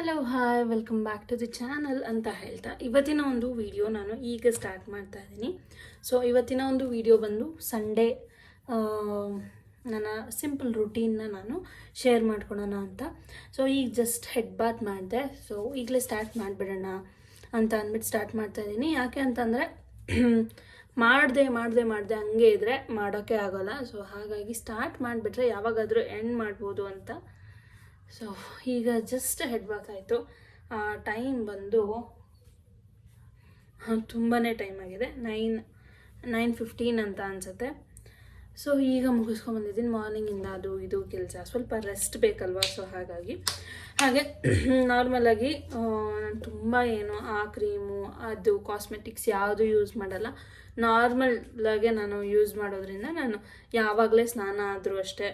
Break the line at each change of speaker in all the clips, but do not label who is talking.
Hello hi welcome back to the channel ಅಂತ ಹೇಳ್ತಾ ಇವತ್ತಿನ ಒಂದು ವಿಡಿಯೋ ನಾನು ಈಗ ಸ್ಟಾರ್ಟ್ ಮಾಡ್ತಾ ಇದ್ದೀನಿ. ಸೊ ಇವತ್ತಿನ ಒಂದು ವಿಡಿಯೋ ಬಂದು ಸಂಡೇ ನನ್ನ ಸಿಂಪಲ್ ರುಟೀನ್ನ ನಾನು ಶೇರ್ ಮಾಡ್ಕೊಳೋಣ ಅಂತ. ಸೊ ಈಗ ಜಸ್ಟ್ ಹೆಡ್ ಬಾತ್ ಮಾಡಿದೆ. ಸೊ ಈಗಲೇ ಸ್ಟಾರ್ಟ್ ಮಾಡಿಬಿಡೋಣ ಅಂತ ಅಂದ್ಬಿಟ್ಟು ಸ್ಟಾರ್ಟ್ ಮಾಡ್ತಾ ಇದ್ದೀನಿ. ಯಾಕೆ ಅಂತಂದರೆ ಮಾಡಿದೆ ಹಂಗೆ ಇದ್ದರೆ ಮಾಡೋಕ್ಕೆ ಆಗೋಲ್ಲ. ಸೊ ಹಾಗಾಗಿ ಸ್ಟಾರ್ಟ್ ಮಾಡಿಬಿಟ್ರೆ ಯಾವಾಗಾದರೂ ಎಂಡ್ ಮಾಡ್ಬೋದು ಅಂತ. ಸೊ ಈಗ ಜಸ್ಟ್ ಹೆಡ್ ಬಾತ್ ಆಯಿತು. ಟೈಮ್ ಬಂದು ತುಂಬಾ ಟೈಮ್ ಆಗಿದೆ, 9:15 ಅಂತ ಅನಿಸುತ್ತೆ. ಸೊ ಈಗ ಮುಗಿಸ್ಕೊಂಡ್ಬಂದಿದ್ದೀನಿ. ಮಾರ್ನಿಂಗಿಂದ ಅದು ಇದು ಕೆಲಸ, ಸ್ವಲ್ಪ ರೆಸ್ಟ್ ಬೇಕಲ್ವ. ಸೊ ಹಾಗೆ ನಾರ್ಮಲಾಗಿ ನಾನು ತುಂಬ ಏನು ಆ ಕ್ರೀಮು ಅದು ಕಾಸ್ಮೆಟಿಕ್ಸ್ ಯಾವುದು ಯೂಸ್ ಮಾಡಲ್ಲ. ನಾರ್ಮಲಾಗೆ ನಾನು ಯೂಸ್ ಮಾಡೋದ್ರಿಂದ ನಾನು ಯಾವಾಗಲೇ ಸ್ನಾನ ಆದರೂ ಅಷ್ಟೇ,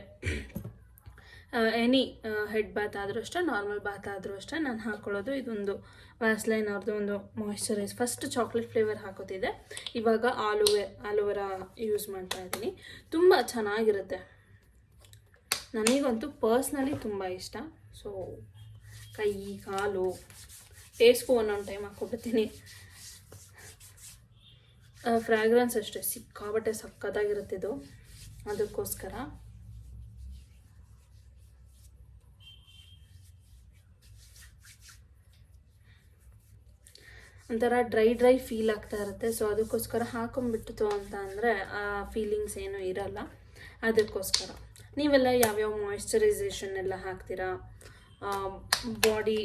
ಎನಿ ಹೆಡ್ ಬಾತ್ ಆದರೂ ಅಷ್ಟೇ, ನಾರ್ಮಲ್ ಬಾತ್ ಆದರೂ ಅಷ್ಟೇ ನಾನು ಹಾಕ್ಕೊಳ್ಳೋದು ಇದೊಂದು ವ್ಯಾಸ್ಲೈನ್ ಅವ್ರದ್ದು ಒಂದು ಮಾಯ್ಶ್ಚರೈಸ್. ಫಸ್ಟ್ ಚಾಕ್ಲೇಟ್ ಫ್ಲೇವರ್ ಹಾಕೋತಿದ್ದೆ, ಇವಾಗ ಆಲೋವೆರಾ ಯೂಸ್ ಮಾಡ್ತಾ ಇದ್ದೀನಿ. ತುಂಬ ಚೆನ್ನಾಗಿರುತ್ತೆ, ನನಗಂತೂ ಪರ್ಸ್ನಲಿ ತುಂಬ ಇಷ್ಟ. ಸೊ ಕೈ ಕಾಲು ಫೇಸ್ಗೂ ಒಂದೊಂದು ಟೈಮ್ ಹಾಕ್ಕೊಬಿಡ್ತೀನಿ. ಫ್ರ್ಯಾಗ್ರೆನ್ಸ್ ಅಷ್ಟೇ ಸಿಕ್ಕಾಬಟ್ಟೆ ಸಕ್ಕತ್ತಾಗಿರುತ್ತಿದ್ದು, ಅದಕ್ಕೋಸ್ಕರ ಒಂಥರ ಡ್ರೈ ಫೀಲ್ ಆಗ್ತಾ ಇರುತ್ತೆ. ಸೊ ಅದಕ್ಕೋಸ್ಕರ ಹಾಕೊಂಡ್ಬಿಟ್ಟಿತು ಅಂತ ಅಂದರೆ ಆ ಫೀಲಿಂಗ್ಸ್ ಏನೂ ಇರಲ್ಲ. ಅದಕ್ಕೋಸ್ಕರ ನೀವೆಲ್ಲ ಯಾವ್ಯಾವ ಮಾಯ್ಶ್ಚರೈಸೇಷನ್ ಎಲ್ಲ ಹಾಕ್ತೀರಾ, ಬಾಡಿ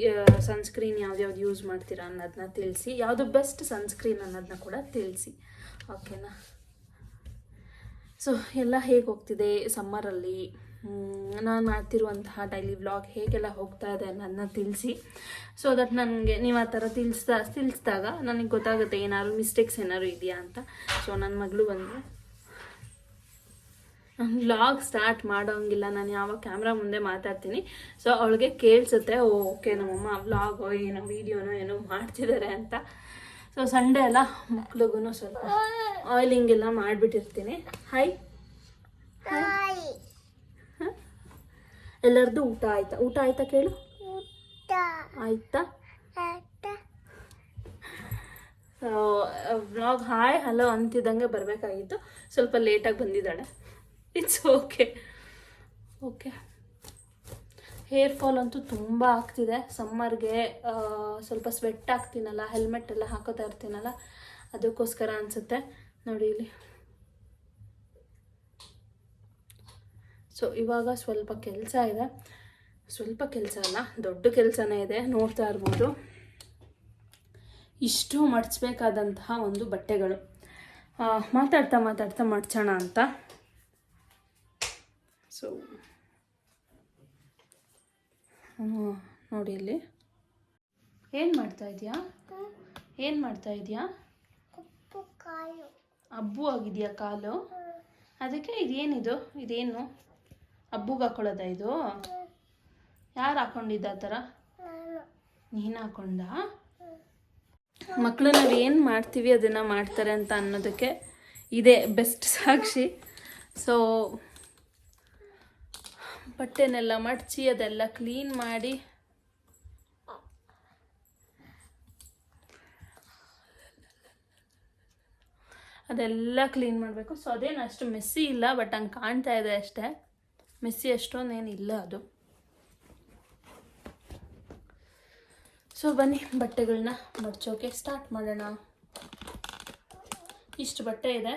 ಸನ್ಸ್ಕ್ರೀನ್ ಯಾವ್ದು ಯೂಸ್ ಮಾಡ್ತೀರಾ ಅನ್ನೋದನ್ನ ತಿಳಿಸಿ. ಯಾವುದು ಬೆಸ್ಟ್ ಸನ್ಸ್ಕ್ರೀನ್ ಅನ್ನೋದನ್ನ ಕೂಡ ತಿಳಿಸಿ, ಓಕೆನಾ. ಸೊ ಎಲ್ಲ ಹೇಗೆ ಹೋಗ್ತಿದೆ ಸಮ್ಮರಲ್ಲಿ, ನಾನು ಮಾಡ್ತಿರುವಂತಹ ಡೈಲಿ ವ್ಲಾಗ್ ಹೇಗೆಲ್ಲ ಹೋಗ್ತಾ ಇದೆ ಅನ್ನೋದನ್ನ ತಿಳಿಸಿ. ಸೊ ದಟ್ ನನಗೆ ನೀವು ಆ ಥರ ತಿಳಿಸಿದಾಗ ನನಗೆ ಗೊತ್ತಾಗುತ್ತೆ ಏನಾದ್ರು ಮಿಸ್ಟೇಕ್ಸ್ ಏನಾದ್ರು ಇದೆಯಾ ಅಂತ. ಸೊ ನನ್ನ ಮಗಳು ಬಂದರೆ ನಾನು ವ್ಲಾಗ್ ಸ್ಟಾರ್ಟ್ ಮಾಡೋಂಗಿಲ್ಲ, ನಾನು ಯಾವಾಗ ಕ್ಯಾಮ್ರಾ ಮುಂದೆ ಮಾತಾಡ್ತೀನಿ. ಸೊ ಅವಳಿಗೆ ಕೇಳಿಸುತ್ತೆ, ಓಕೆ ನಮ್ಮಮ್ಮ ವ್ಲಾಗೋ ಏನೋ ವೀಡಿಯೋನೋ ಏನೋ ಮಾಡ್ತಿದ್ದಾರೆ ಅಂತ. ಸೊ ಸಂಡೇ ಎಲ್ಲ ಮಕ್ಳಿಗೂ ಸ್ವಲ್ಪ ಆಯಿಲಿಂಗೆಲ್ಲ ಮಾಡಿಬಿಟ್ಟಿರ್ತೀನಿ. ಹಾಯ್ ಎಲ್ಲರದ್ದು ಊಟ ಆಯ್ತಾ ಕೇಳು. ಆಯ್ತಾ? ವ್ಲಾಗ್ ಹಾಯ್ ಹಲೋ ಅಂತಿದ್ದಂಗೆ ಬರಬೇಕಾಗಿತ್ತು, ಸ್ವಲ್ಪ ಲೇಟಾಗಿ ಬಂದಿದ್ದಾಳೆ. It's okay. ಹೇರ್ ಫಾಲ್ ಅಂತೂ ತುಂಬ ಆಗ್ತಿದೆ ಸಮ್ಮರ್ಗೆ. ಸ್ವಲ್ಪ ಸ್ವೆಟ್ ಆಗ್ತೀನಲ್ಲ, ಹೆಲ್ಮೆಟ್ ಎಲ್ಲ ಹಾಕೋತಾ ಇರ್ತೀನಲ್ಲ, ಅದಕ್ಕೋಸ್ಕರ ಅನಿಸುತ್ತೆ. ನೋಡಿ ಇಲ್ಲಿ. ಸೊ ಇವಾಗ ಸ್ವಲ್ಪ ಕೆಲಸ ಇದೆ, ಸ್ವಲ್ಪ ಕೆಲಸ ಅಲ್ಲ ದೊಡ್ಡ ಕೆಲಸನೇ ಇದೆ, ನೋಡ್ತಾ ಇರ್ಬೋದು. ಇಷ್ಟು ಮಡಿಸ್ಬೇಕಾದಂತಹ ಒಂದು ಬಟ್ಟೆಗಳು, ಮಾತಾಡ್ತಾ ಮಡ್ಚೋಣ ಅಂತ. ಸೊ ನೋಡಿ ಇಲ್ಲಿ ಏನು ಮಾಡ್ತಾ ಇದೆಯಾ? ಅಬ್ಬು ಆಗಿದೆಯಾ ಕಾಲು? ಅದಕ್ಕೆ ಇದೇನು ಹಬ್ಬಗೆ ಹಾಕೊಳ್ಳೋದ? ಇದು ಯಾರು ಹಾಕೊಂಡಿದ್ದ ಆ ಥರ? ನೀನು ಹಾಕೊಂಡ? ಮಕ್ಕಳು ನಾವು ಏನು ಮಾಡ್ತೀವಿ ಅದನ್ನು ಮಾಡ್ತಾರೆ ಅಂತ ಅನ್ನೋದಕ್ಕೆ ಇದೇ ಬೆಸ್ಟ್ ಸಾಕ್ಷಿ. ಸೊ ಬಟ್ಟೆನೆಲ್ಲ ಮಡಚಿ ಅದೆಲ್ಲ ಕ್ಲೀನ್ ಮಾಡಿ ಅದೆಲ್ಲ ಕ್ಲೀನ್ ಮಾಡಬೇಕು. ಸೊ ಅದೇನು ಅಷ್ಟು ಮೆಸ್ಸಿ ಇಲ್ಲ, ಬಟ್ ಹಂಗೆ ಕಾಣ್ತಾ ಇದೆ ಅಷ್ಟೇ. ಮೆಸ್ಸಿ ಅಷ್ಟೊಂದೇನಿಲ್ಲ ಅದು. ಸೊ ಬನ್ನಿ ಬಟ್ಟೆಗಳನ್ನ ಮಡ್ಚೋಕೆ ಸ್ಟಾರ್ಟ್ ಮಾಡೋಣ. ಇಷ್ಟು ಬಟ್ಟೆ ಇದೆ.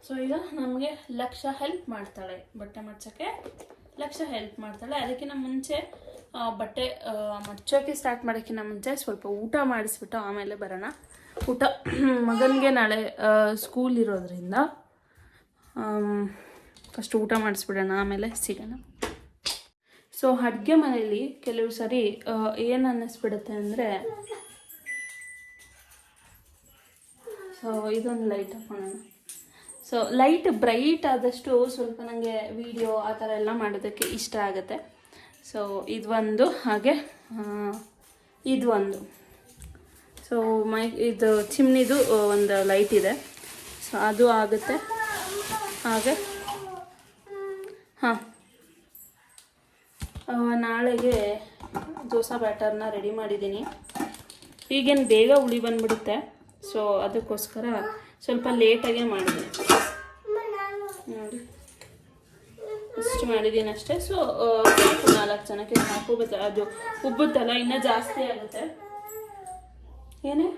ಸೊ ಈಗ ನಮಗೆ ಲಕ್ಷ ಹೆಲ್ಪ್ ಮಾಡ್ತಾಳೆ, ಬಟ್ಟೆ ಮಡ್ಚೋಕ್ಕೆ ಲಕ್ಷ ಹೆಲ್ಪ್ ಮಾಡ್ತಾಳೆ. ಅದಕ್ಕಿಂತ ಮುಂಚೆ ಬಟ್ಟೆ ಮಡ್ಚೋಕೆ ಸ್ಟಾರ್ಟ್ ಮಾಡೋಕ್ಕಿಂತ ಮುಂಚೆ ಸ್ವಲ್ಪ ಊಟ ಮಾಡಿಸ್ಬಿಟ್ಟು ಆಮೇಲೆ ಬರೋಣ. ಊಟ ಮಗನಿಗೆ ನಾಳೆ ಸ್ಕೂಲ್ ಇರೋದ್ರಿಂದ ಫಸ್ಟ್ ಊಟ ಮಾಡಿಸ್ಬಿಡೋಣ, ಆಮೇಲೆ ಸಿಗೋಣ. ಸೊ ಅಡುಗೆ ಮನೇಲಿ ಕೆಲವು ಸರಿ ಏನು ಅನ್ನಿಸ್ಬಿಡುತ್ತೆ ಅಂದರೆ, ಸೊ ಇದೊಂದು ಲೈಟ್ ಹಾಕೋಣ. ಸೊ ಲೈಟ್ ಬ್ರೈಟ್ ಆದಷ್ಟು ಸ್ವಲ್ಪ ನನಗೆ ವಿಡಿಯೋ ಆ ಥರ ಎಲ್ಲ ಮಾಡೋದಕ್ಕೆ ಇಷ್ಟ ಆಗುತ್ತೆ. ಸೊ ಇದು ಹಾಗೆ ಇದು ಸೊ ಇದು ಚಿಮ್ನಿದು ಒಂದು ಲೈಟ್ ಇದೆ. ಸೊ ಅದು ಆಗುತ್ತೆ. ಹಾಗೆ ನಾಳೆಗೆ ದೋಸೆ ಬ್ಯಾಟರ್ನ ರೆಡಿ ಮಾಡಿದ್ದೀನಿ. ಈಗೇನು ಬೇಗ ಹುಳಿ ಬಂದ್ಬಿಡುತ್ತೆ, ಸೊ ಅದಕ್ಕೋಸ್ಕರ ಸ್ವಲ್ಪ ಲೇಟಾಗೇ ಮಾಡಿದ್ದೀನಿ. ನೋಡಿ ಇಷ್ಟು ಮಾಡಿದ್ದೀನಿ ಅಷ್ಟೇ. ಸೊ 4 ಜನಕ್ಕೆ ಸಾಕು. ಅದು ಉಬ್ಬುತ್ತಲ್ಲ, ಇನ್ನೂ ಜಾಸ್ತಿ ಆಗುತ್ತೆ. ಏನೇ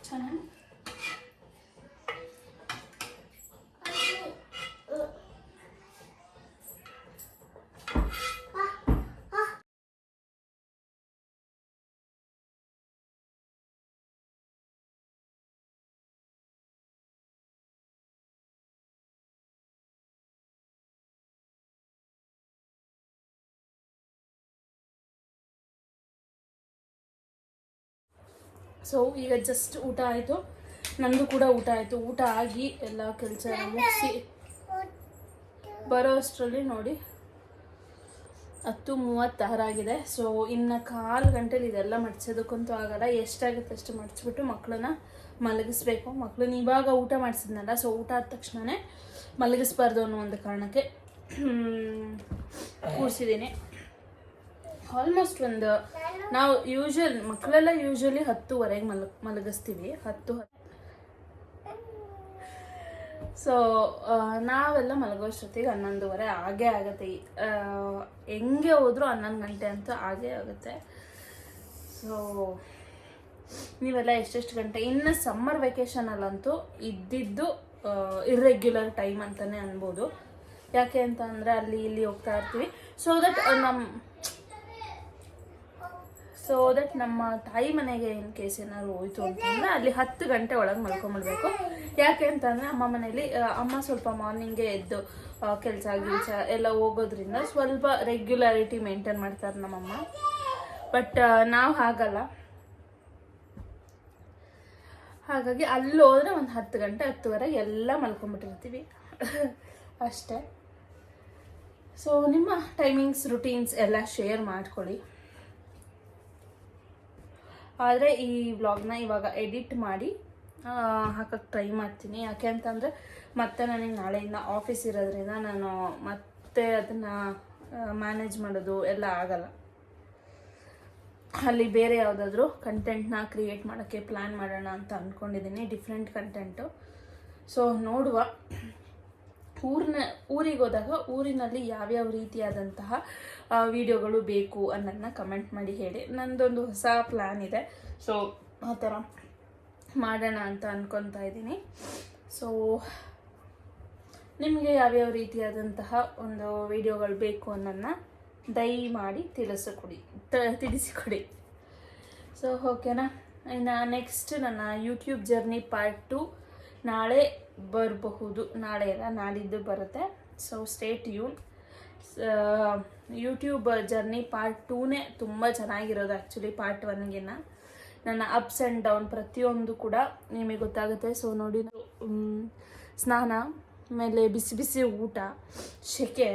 ಚೆನ್ನಾಗಿ ಸೊ ಈಗ ಜಸ್ಟ್ ಊಟ ಆಯಿತು, ನಂದು ಕೂಡ ಊಟ ಆಯಿತು. ಊಟ ಆಗಿ ಎಲ್ಲ ಕೆಲಸ ಮುಗಿಸಿ ಬರೋ ಅಷ್ಟರಲ್ಲಿ ನೋಡಿ 10:36 ಆಗಿದೆ. ಸೊ ಇನ್ನು 1/4 ಗಂಟೆಲಿ ಇದೆಲ್ಲ ಮಡ್ಸೋದಕ್ಕಂತೂ ಆಗಲ್ಲ. ಎಷ್ಟಾಗುತ್ತೆ ಅಷ್ಟು ಮಡ್ಚಿಬಿಟ್ಟು ಮಕ್ಕಳನ್ನ ಮಲಗಿಸ್ಬೇಕು. ಮಕ್ಕಳನ್ನ ಇವಾಗ ಊಟ ಮಾಡಿಸಿದ್ನಲ್ಲ, ಸೊ ಊಟ ಆದ ತಕ್ಷಣವೇ ಮಲಗಿಸ್ಬಾರ್ದು ಅನ್ನೋ ಒಂದು ಕಾರಣಕ್ಕೆ ಕೂರಿಸಿದ್ದೀನಿ. ಆಲ್ಮೋಸ್ಟ್ ನಾವು ಮಕ್ಕಳೆಲ್ಲ ಯೂಶ್ವಲಿ 10:30 ಮಲಗಿಸ್ತೀವಿ. 10. ಸೊ ನಾವೆಲ್ಲ ಮಲಗೋಷ್ಟೊತ್ತಿಗೆ 11:30 ಆಗೇ ಆಗುತ್ತೆ. ಹೆಂಗೆ ಹೋದರೂ 11 ಗಂಟೆ ಅಂತೂ ಆಗೇ ಆಗುತ್ತೆ. ಸೊ ನೀವೆಲ್ಲ ಎಷ್ಟೆಷ್ಟು ಗಂಟೆ, ಇನ್ನು ಸಮ್ಮರ್ ವೆಕೇಷನಲ್ಲಂತೂ ಇದ್ದಿದ್ದು ಇರ್ರೆಗ್ಯುಲರ್ ಟೈಮ್ ಅಂತಲೇ ಅನ್ಬೋದು. ಯಾಕೆ ಅಂತ ಅಂದರೆ ಅಲ್ಲಿ ಇಲ್ಲಿ ಹೋಗ್ತಾ ಇರ್ತೀವಿ. ಸೊ ದಟ್ ನಮ್ಮ ತಾಯಿ ಮನೆಗೆ ಇನ್ ಕೇಸ್ ಏನಾದ್ರು ಹೋಯ್ತು ಅಂತಂದರೆ ಅಲ್ಲಿ 10 ಗಂಟೆ ಒಳಗೆ ಮಲ್ಕೊಂಬಿಡ್ಬೇಕು. ಯಾಕೆ ಅಂತಂದರೆ ಅಮ್ಮ ಮನೇಲಿ ಅಮ್ಮ ಸ್ವಲ್ಪ ಮಾರ್ನಿಂಗೇ ಎದ್ದು ಕೆಲಸ ಎಲ್ಲ ಹೋಗೋದ್ರಿಂದ ಸ್ವಲ್ಪ ರೆಗ್ಯುಲಾರಿಟಿ ಮೇಂಟೈನ್ ಮಾಡ್ತಾರೆ ನಮ್ಮಮ್ಮ. ಬಟ್ ನಾವು ಹಾಗಲ್ಲ. ಹಾಗಾಗಿ ಅಲ್ಲಿ ಹೋದರೆ ಒಂದು 10 ಗಂಟೆ 10:30 ಎಲ್ಲ ಮಲ್ಕೊಂಬಿಟ್ಟಿರ್ತೀವಿ ಅಷ್ಟೇ. ಸೊ ನಿಮ್ಮ ಟೈಮಿಂಗ್ಸ್ ರುಟೀನ್ಸ್ ಎಲ್ಲ ಶೇರ್ ಮಾಡ್ಕೊಳ್ಳಿ. ಆದರೆ ಈ ವ್ಲಾಗ್ನ ಇವಾಗ ಎಡಿಟ್ ಮಾಡಿ ಹಾಕಕ್ಕೆ ಟ್ರೈ ಮಾಡ್ತೀನಿ. ಯಾಕೆ ಅಂತಂದರೆ ಮತ್ತೆ ನನಗೆ ನಾಳೆಯಿಂದ ಆಫೀಸ್ ಇರೋದ್ರಿಂದ ನಾನು ಮತ್ತೆ ಅದನ್ನು ಮ್ಯಾನೇಜ್ ಮಾಡೋದು ಎಲ್ಲ ಆಗಲ್ಲ. ಅಲ್ಲಿ ಬೇರೆ ಯಾವುದಾದ್ರೂ ಕಂಟೆಂಟ್ನ ಕ್ರಿಯೇಟ್ ಮಾಡೋಕ್ಕೆ ಪ್ಲ್ಯಾನ್ ಮಾಡೋಣ ಅಂತ ಅಂದ್ಕೊಂಡಿದ್ದೀನಿ, ಡಿಫ್ರೆಂಟ್ ಕಂಟೆಂಟು. ಸೊ ನೋಡುವ. ಊರಿಗೆ ಹೋದಾಗ ಊರಿನಲ್ಲಿ ಯಾವ್ಯಾವ ರೀತಿಯಾದಂತಹ ವಿಡಿಯೋಗಳು ಬೇಕು ಅನ್ನೋದನ್ನ ಕಮೆಂಟ್ ಮಾಡಿ ಹೇಳಿ. ನಂದೊಂದು ಹೊಸ ಪ್ಲ್ಯಾನ್ ಇದೆ. ಸೊ ಆ ಥರ ಮಾಡೋಣ ಅಂತ ಅಂದ್ಕೊತಾ ಇದ್ದೀನಿ. ಸೊ ನಿಮಗೆ ಯಾವ್ಯಾವ ರೀತಿಯಾದಂತಹ ಒಂದು ವಿಡಿಯೋಗಳು ಬೇಕು ಅನ್ನೋದನ್ನ ದಯಮಾಡಿ ತಿಳಿಸಿಕೊಡಿ. ಸೊ ಓಕೆನಾ. ಇನ್ನು ನೆಕ್ಸ್ಟ್ ನನ್ನ ಯೂಟ್ಯೂಬ್ ಜರ್ನಿ ಪಾರ್ಟ್ 2 ನಾಳೆ ಬರಬಹುದು. ನಾಳೆ ಎಲ್ಲ ನಾಡಿದ್ದು ಬರುತ್ತೆ. So stay tune. YouTube journey part 2ನೇ ತುಂಬ ಚೆನ್ನಾಗಿರೋದು ಆ್ಯಕ್ಚುಲಿ ಪಾರ್ಟ್ 1ಗಿನ್ನ. ನನ್ನ ಅಪ್ಸ್ ಆ್ಯಂಡ್ ಡೌನ್ ಪ್ರತಿಯೊಂದು ಕೂಡ ನಿಮಗೆ ಗೊತ್ತಾಗುತ್ತೆ. ಸೊ ನೋಡಿ, ಸ್ನಾನ, ಆಮೇಲೆ ಬಿಸಿ ಬಿಸಿ ಊಟ, ಸೆಕೆ.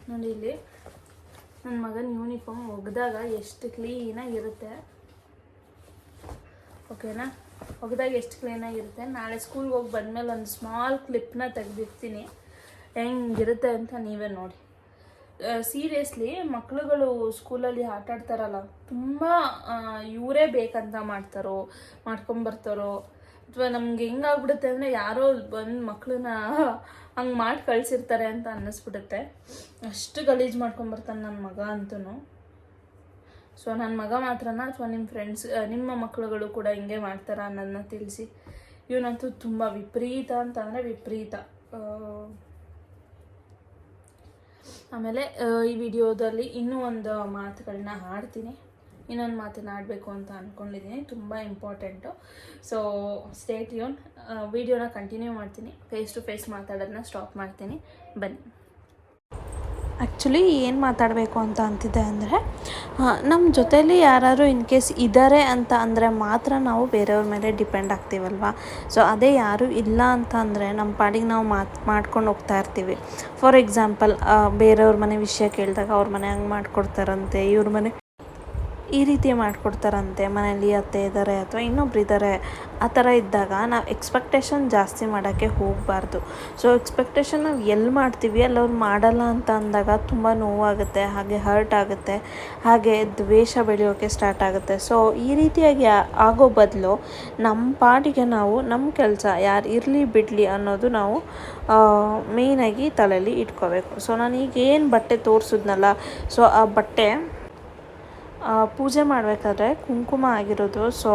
ನೋಡಿ ಇಲ್ಲಿ ನನ್ನ ಮಗನ ಯೂನಿಫಾರ್ಮ್ ಒಗೆದಾಗ ಎಷ್ಟು ಕ್ಲೀನಾಗಿರುತ್ತೆ. ಓಕೆನಾ. ಒಗೆದಾಗ ಎಷ್ಟು ಕ್ಲೀನಾಗಿರುತ್ತೆ. ನಾಳೆ ಸ್ಕೂಲ್ಗೆ ಹೋಗಿ ಬಂದಮೇಲೆ ಒಂದು ಸ್ಮಾಲ್ ಕ್ಲಿಪ್ನ ತೆಗೆದಿರ್ತೀನಿ, ಹೆಂಗಿರುತ್ತೆ ಅಂತ ನೀವೇ ನೋಡಿ. ಸೀರಿಯಸ್ಲಿ ಮಕ್ಳುಗಳು ಸ್ಕೂಲಲ್ಲಿ ಆಟ ಆಡ್ತಾರಲ್ಲ, ತುಂಬ ಇವರೇ ಬೇಕಂತ ಮಾಡ್ಕೊಂಬರ್ತಾರೋ ಅಥವಾ ನಮ್ಗೆ ಹೆಂಗಾಗ್ಬಿಡುತ್ತೆ ಅಂದರೆ ಯಾರೋ ಬಂದು ಮಕ್ಕಳನ್ನ ಹಂಗೆ ಮಾಡಿ ಕಳಿಸಿರ್ತಾರೆ ಅಂತ ಅನ್ನಿಸ್ಬಿಡುತ್ತೆ. ಅಷ್ಟು ಗಲೀಜು ಮಾಡ್ಕೊಂಬರ್ತಾನೆ ನನ್ನ ಮಗ ಅಂತೂ. ಸೊ ನನ್ನ ಮಗ ಮಾತ್ರನಾ ಅಥವಾ ನಿಮ್ಮ ಫ್ರೆಂಡ್ಸ್, ನಿಮ್ಮ ಮಕ್ಕಳುಗಳು ಕೂಡ ಹಿಂಗೆ ಮಾಡ್ತಾರಾ ಅನ್ನೋದನ್ನ ತಿಳಿಸಿ. ಇವನಂತೂ ತುಂಬ ವಿಪರೀತ ಅಂತಂದರೆ ವಿಪರೀತ. ಆಮೇಲೆ ಈ ವಿಡಿಯೋದಲ್ಲಿ ಇನ್ನೂ ಒಂದು ಮಾತುಗಳನ್ನ ಹಾಡ್ತೀನಿ, ಇನ್ನೊಂದು ಮಾತನ್ನ ಆಡಬೇಕು ಅಂತ ಅಂದ್ಕೊಂಡಿದ್ದೀನಿ, ತುಂಬ ಇಂಪಾರ್ಟೆಂಟು. So stay tune. ವಿಡಿಯೋನ ಕಂಟಿನ್ಯೂ ಮಾಡ್ತೀನಿ, ಫೇಸ್ ಟು ಫೇಸ್ ಮಾತಾಡೋದನ್ನ ಸ್ಟಾಪ್ ಮಾಡ್ತೀನಿ, ಬನ್ನಿ.
ಆ್ಯಕ್ಚುಲಿ ಏನು ಮಾತಾಡಬೇಕು ಅಂತ ಅಂತಿದ್ದೆ ಅಂದರೆ, ನಮ್ಮ ಜೊತೇಲಿ ಯಾರಾದ್ರು ಇನ್ ಕೇಸ್ ಇದ್ದಾರೆ ಅಂತ ಅಂದರೆ ಮಾತ್ರ ನಾವು ಬೇರೆಯವ್ರ ಮೇಲೆ ಡಿಪೆಂಡ್ ಆಗ್ತೀವಲ್ವ. ಸೊ ಅದೇ ಯಾರೂ ಇಲ್ಲ ಅಂತ ಅಂದರೆ ನಮ್ಮ ಪಾಡಿಗೆ ನಾವು ಮಾಡ್ಕೊಂಡು ಹೋಗ್ತಾ ಇರ್ತೀವಿ. ಫಾರ್ ಎಕ್ಸಾಂಪಲ್, ಬೇರೆಯವ್ರ ಮನೆ ವಿಷಯ ಕೇಳಿದಾಗ ಅವ್ರ ಮನೆ ಹಂಗೆ ಮಾಡಿಕೊಡ್ತಾರಂತೆ, ಇವ್ರ ಮನೆ ಈ ರೀತಿ ಮಾಡಿಕೊಡ್ತಾರಂತೆ, ಮನೇಲಿ ಅತ್ತೆ ಇದ್ದಾರೆ ಅಥವಾ ಇನ್ನೊಬ್ರು ಇದ್ದಾರೆ, ಆ ಥರ ಇದ್ದಾಗ ನಾವು ಎಕ್ಸ್ಪೆಕ್ಟೇಷನ್ ಜಾಸ್ತಿ ಮಾಡೋಕ್ಕೆ ಹೋಗಬಾರ್ದು. ಸೊ ಎಕ್ಸ್ಪೆಕ್ಟೇಷನ್ ನಾವು ಎಲ್ಲಿ ಮಾಡ್ತೀವಿ ಅಲ್ಲಿ ಅವ್ರು ಮಾಡಲ್ಲ ಅಂತ ಅಂದಾಗ ತುಂಬ ನೋವಾಗುತ್ತೆ, ಹಾಗೆ ಹರ್ಟ್ ಆಗುತ್ತೆ, ಹಾಗೆ ದ್ವೇಷ ಬೆಳೆಯೋಕ್ಕೆ ಸ್ಟಾರ್ಟ್ ಆಗುತ್ತೆ. ಸೊ ಈ ರೀತಿಯಾಗಿ ಆಗೋ ಬದಲು ನಮ್ಮ ಪಾಡಿಗೆ ನಾವು ನಮ್ಮ ಕೆಲಸ ಯಾರು ಇರಲಿ ಬಿಡಲಿ ಅನ್ನೋದು ನಾವು ಮೇಯ್ನಾಗಿ ತಲೆಯಲ್ಲಿ ಇಟ್ಕೋಬೇಕು. ಸೊ ನಾನು ಈಗ ಏನು ಬಟ್ಟೆ ತೋರಿಸಿದ್ನಲ್ಲ, ಸೊ ಆ ಬಟ್ಟೆ ಪೂಜೆ ಮಾಡಬೇಕಾದ್ರೆ ಕುಂಕುಮ ಆಗಿರೋದು. ಸೊ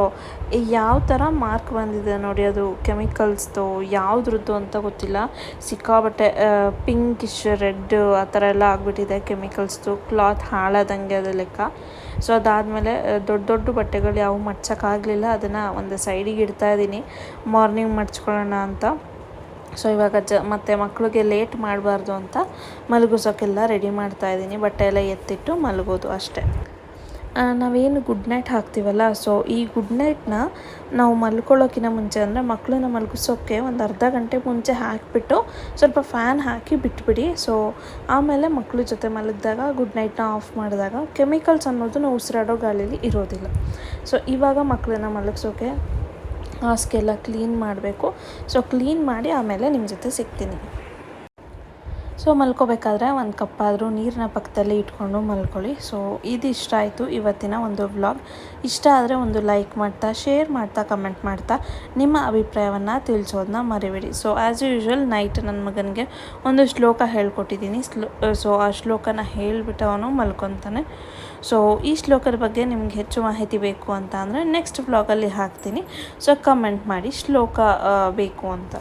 ಯಾವ ಥರ ಮಾರ್ಕ್ ಬಂದಿದೆ ನೋಡಿ, ಅದು ಕೆಮಿಕಲ್ಸ್ದು ಯಾವುದ್ರದ್ದು ಅಂತ ಗೊತ್ತಿಲ್ಲ, ಸಿಕ್ಕಾಬಟ್ಟೆ ಪಿಂಕಿಶ್ ರೆಡ್ ಆ ಥರ ಎಲ್ಲ ಆಗಿಬಿಟ್ಟಿದೆ ಕೆಮಿಕಲ್ಸ್ದು. ಕ್ಲಾತ್ ಹಾಳಾದಂಗೆ ಅದು ಲೆಕ್ಕ. ಸೊ ಅದಾದಮೇಲೆ ದೊಡ್ಡ ದೊಡ್ಡ ಬಟ್ಟೆಗಳು ಯಾವ ಮಡ್ಚೋಕ್ಕಾಗಲಿಲ್ಲ, ಅದನ್ನು ಒಂದು ಸೈಡಿಗೆ ಇಡ್ತಾಯಿದ್ದೀನಿ, ಮಾರ್ನಿಂಗ್ ಮಡ್ಚ್ಕೊಳ್ಳೋಣ ಅಂತ. ಸೊ ಇವಾಗ ಮತ್ತು ಮಕ್ಕಳಿಗೆ ಲೇಟ್ ಮಾಡಬಾರ್ದು ಅಂತ ಮಲಗಿಸೋಕ್ಕೆಲ್ಲ ರೆಡಿ ಮಾಡ್ತಾಯಿದ್ದೀನಿ, ಬಟ್ಟೆ ಎಲ್ಲ ಎತ್ತಿಟ್ಟು ಮಲಗೋದು ಅಷ್ಟೇ. ನಾವೇನು ಗುಡ್ ನೈಟ್ ಹಾಕ್ತೀವಲ್ಲ, ಸೊ ಈ ಗುಡ್ ನೈಟ್ನ ನಾವು ಮಲ್ಕೊಳ್ಳೋಕ್ಕಿಂತ ಮುಂಚೆ ಅಂದರೆ ಮಕ್ಕಳನ್ನ ಮಲಗಿಸೋಕ್ಕೆ ಒಂದು ಅರ್ಧ ಗಂಟೆ ಮುಂಚೆ ಹಾಕಿಬಿಟ್ಟು ಸ್ವಲ್ಪ ಫ್ಯಾನ್ ಹಾಕಿ ಬಿಟ್ಬಿಡಿ. ಸೊ ಆಮೇಲೆ ಮಕ್ಕಳ ಜೊತೆ ಮಲಗಿದಾಗ ಗುಡ್ ನೈಟ್ನ ಆಫ್ ಮಾಡಿದಾಗ ಕೆಮಿಕಲ್ಸ್ ಅನ್ನೋದು ನಾವು ಉಸಿರಾಡೋ ಗಾಳಿಲಿ ಇರೋದಿಲ್ಲ. ಸೊ ಇವಾಗ ಮಕ್ಕಳನ್ನ ಮಲಗಿಸೋಕ್ಕೆ ಹಾಸಿಗೆಲ್ಲ ಕ್ಲೀನ್ ಮಾಡಬೇಕು. ಸೊ ಕ್ಲೀನ್ ಮಾಡಿ ಆಮೇಲೆ ನಿಮ್ಮ ಜೊತೆ ಸಿಗ್ತೀನಿ. ಸೊ ಮಲ್ಕೋಬೇಕಾದ್ರೆ ಒಂದು ಕಪ್ಪಾದರೂ ನೀರನ್ನ ಪಕ್ಕದಲ್ಲಿ ಇಟ್ಕೊಂಡು ಮಲ್ಕೊಳ್ಳಿ. ಸೊ ಇದು ಇಷ್ಟ ಆಯಿತು ಇವತ್ತಿನ ಒಂದು ವ್ಲಾಗ್. ಇಷ್ಟ ಆದರೆ ಒಂದು ಲೈಕ್ ಮಾಡ್ತಾ, ಶೇರ್ ಮಾಡ್ತಾ, ಕಮೆಂಟ್ ಮಾಡ್ತಾ ನಿಮ್ಮ ಅಭಿಪ್ರಾಯವನ್ನು ತಿಳಿಸೋದನ್ನ ಮರಿಬೇಡಿ. ಸೊ ಆ್ಯಸ್ ಯೂಶ್ವಲ್ ನೈಟ್ ನನ್ನ ಮಗನಿಗೆ ಒಂದು ಶ್ಲೋಕ ಹೇಳ್ಕೊಟ್ಟಿದ್ದೀನಿ. ಸೊ ಆ ಶ್ಲೋಕನ ಹೇಳಿಬಿಟ್ಟು ಅವನು ಮಲ್ಕೊತಾನೆ. ಸೊ ಈ ಶ್ಲೋಕದ ಬಗ್ಗೆ ನಿಮ್ಗೆ ಹೆಚ್ಚು ಮಾಹಿತಿ ಬೇಕು ಅಂತ ಅಂದರೆ ನೆಕ್ಸ್ಟ್ ವ್ಲಾಗಲ್ಲಿ ಹಾಕ್ತೀನಿ. ಸೊ ಕಮೆಂಟ್ ಮಾಡಿ ಶ್ಲೋಕ ಬೇಕು ಅಂತ.